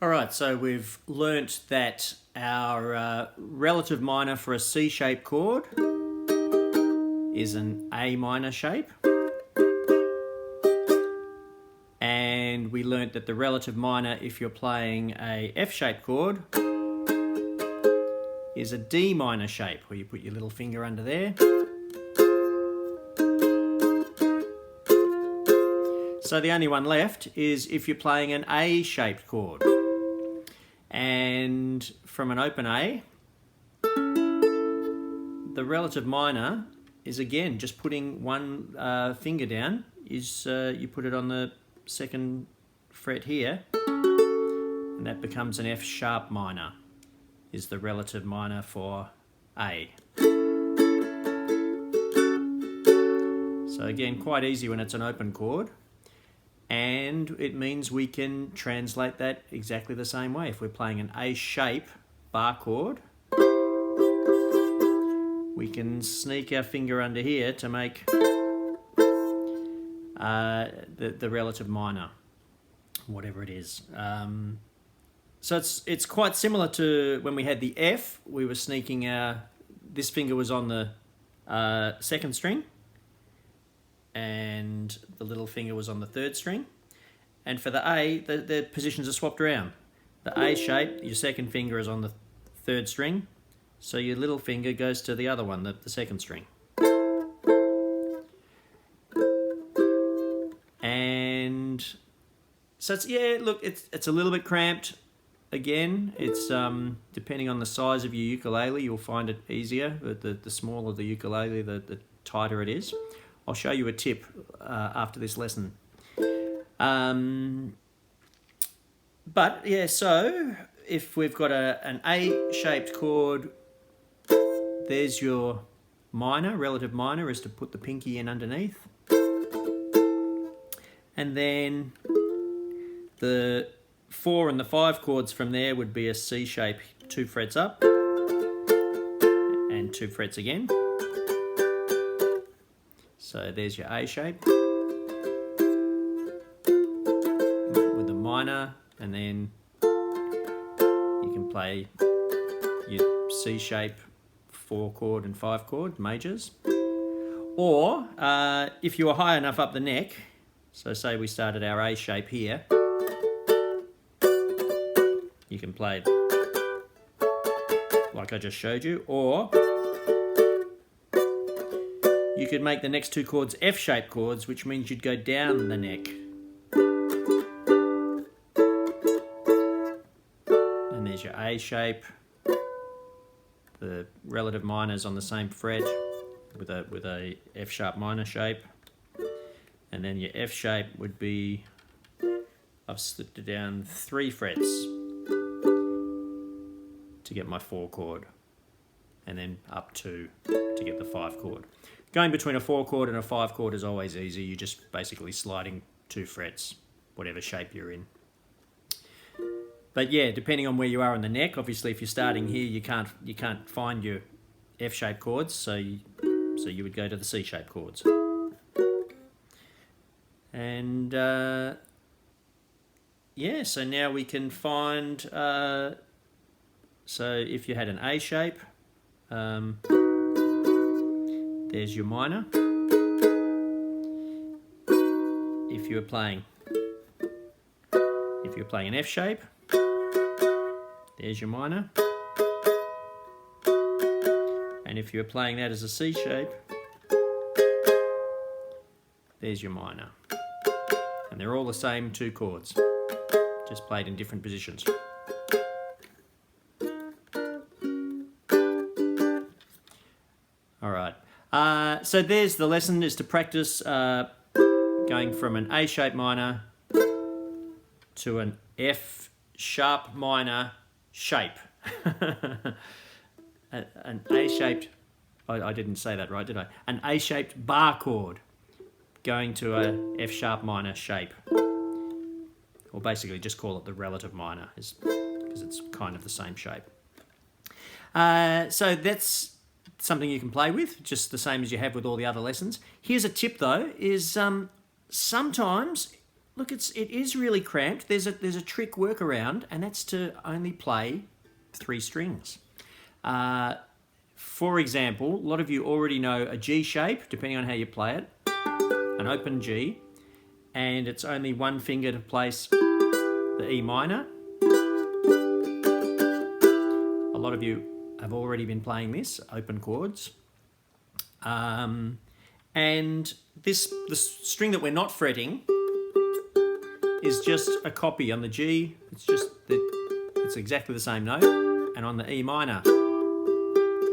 All right, so we've learnt that our relative minor for a C-shaped chord is an A minor shape. And we learnt that the relative minor, if you're playing a F-shaped chord, is a D minor shape, where you put your little finger under there. So the only one left is if you're playing an A-shaped chord. And from an open A, the relative minor is again just putting one finger down. You put it on the second fret here, and that becomes an F sharp minor, is the relative minor for A. So again, quite easy when it's an open chord. And it means we can translate that exactly the same way. If we're playing an A shape bar chord, we can sneak our finger under here to make the relative minor, whatever it is. So it's quite similar to when we had the F. We were sneaking this finger was on the second string, and the little finger was on the third string. And for the A, the positions are swapped around. The A shape, your second finger is on the third string, so your little finger goes to the other one, the second string. And so it's a little bit cramped. Again, it's depending on the size of your ukulele, you'll find it easier. But the smaller the ukulele, the tighter it is. I'll show you a tip after this lesson. But yeah, so if we've got an A-shaped chord, there's your minor. Relative minor is to put the pinky in underneath. And then the 4 and the 5 chords from there would be a C shape, 2 frets up and 2 frets again. So there's your A shape with the minor, and then you can play your C shape 4 chord and 5 chord majors. Or if you were high enough up the neck, so say we started our A shape here, you can play like I just showed you, or you could make the next 2 chords F-shaped chords, which means you'd go down the neck. And there's your A shape. The relative minor is on the same fret with a F-sharp minor shape. And then your F shape would be, I've slipped it down 3 frets to get my 4 chord, and then up 2 to get the 5 chord. Going between a 4 chord and a 5 chord is always easy. You're just basically sliding 2 frets, whatever shape you're in. But yeah, depending on where you are on the neck, obviously if you're starting here, you can't find your F-shaped chords, so you would go to the C-shaped chords. And yeah, so now we can find, so if you had an A shape, there's your minor. If you're playing an F shape, there's your minor. And if you're playing that as a C shape, there's your minor. And they're all the same 2 chords, just played in different positions. All right. So there's the lesson, is to practice going from an A sharp minor to an F sharp minor shape. An A-shaped, I didn't say that right, did I? An A-shaped bar chord going to a F sharp minor shape. Or basically just call it the relative minor, because it's kind of the same shape. So that's something you can play with, just the same as you have with all the other lessons. Here's a tip though, is sometimes look, it is really cramped. There's a trick workaround, and that's to only play 3 strings. For example, a lot of you already know a G shape, depending on how you play it, an open G, and it's only 1 finger to place the E minor. A lot of you have already been playing this, open chords. And the string that we're not fretting is just a copy on the G. It's exactly the same note, and on the E minor,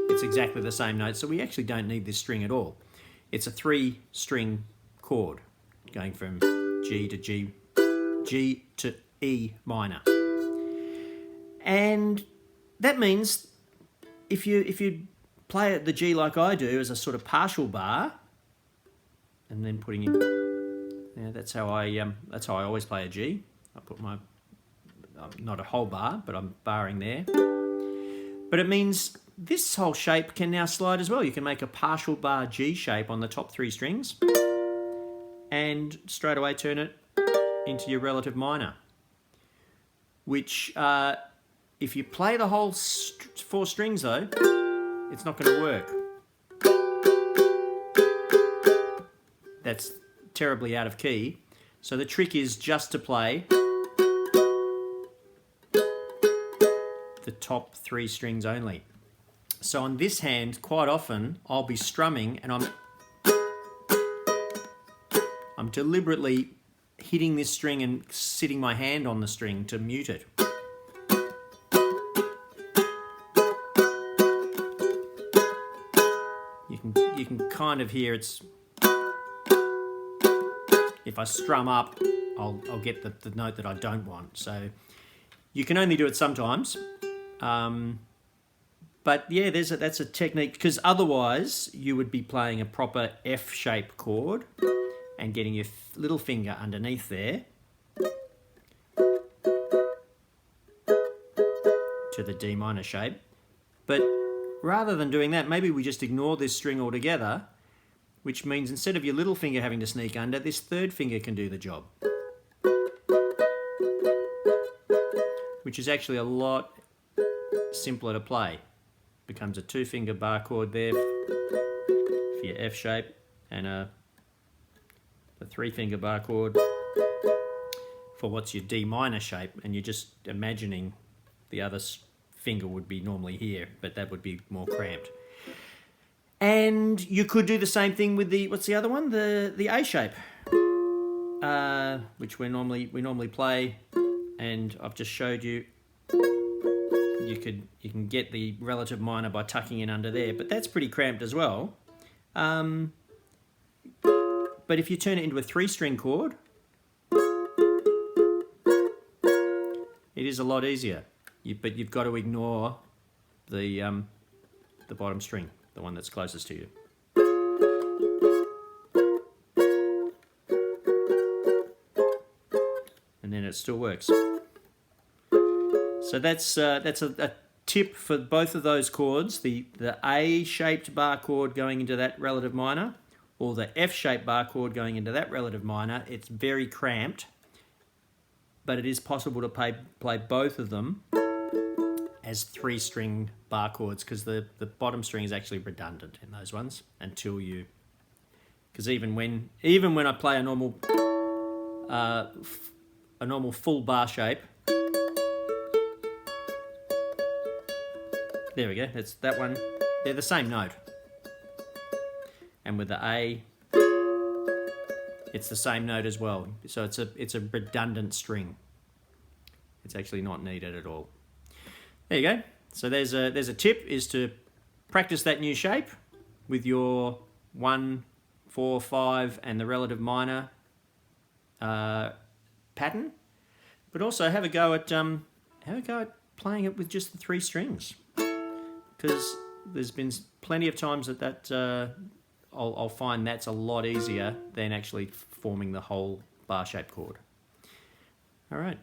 it's exactly the same note. So we actually don't need this string at all. It's a 3-string chord going from G to G to E minor, and that means if you play the G like I do as a sort of partial bar, and then putting in, that's how I always play a G. I put my not a whole bar, but I'm barring there. But it means this whole shape can now slide as well. You can make a partial bar G shape on the top 3 strings, and straight away turn it into your relative minor, which if you play the whole 4 strings though, it's not going to work. That's terribly out of key. So the trick is just to play the top 3 strings only. So on this hand, quite often I'll be strumming and I'm deliberately hitting this string and sitting my hand on the string to mute it. You can kind of hear it's, if I strum up, I'll get the note that I don't want. So you can only do it sometimes. But yeah, that's a technique, because otherwise you would be playing a proper F-shaped chord and getting your little finger underneath there to the D minor shape. But rather than doing that, maybe we just ignore this string altogether, which means instead of your little finger having to sneak under, this 3rd finger can do the job, which is actually a lot simpler to play. Becomes a 2-finger bar chord there for your F shape, and a 3-finger bar chord for what's your D minor shape, and you're just imagining the other finger would be normally here, but that would be more cramped. And you could do the same thing with the, what's the other one? The A shape, which we normally play, and I've just showed you. You can get the relative minor by tucking in under there, but that's pretty cramped as well. But if you turn it into a 3-string chord, it is a lot easier. But you've got to ignore the bottom string, the one that's closest to you. And then it still works. So that's a tip for both of those chords, the A-shaped bar chord going into that relative minor, or the F-shaped bar chord going into that relative minor. It's very cramped, but it is possible to play both of them as 3-string bar chords, because the bottom string is actually redundant in those ones until you, because even when I play a normal full bar shape, there we go, that's that one, they're the same note, and with the A it's the same note as well, so it's a redundant string. It's actually not needed at all. There you go. So there's a tip, is to practice that new shape with your 1, 4, 5 and the relative minor pattern, but also have a go at playing it with just the 3 strings, because there's been plenty of times that I'll find that's a lot easier than actually forming the whole bar shape chord. All right,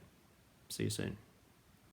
see you soon.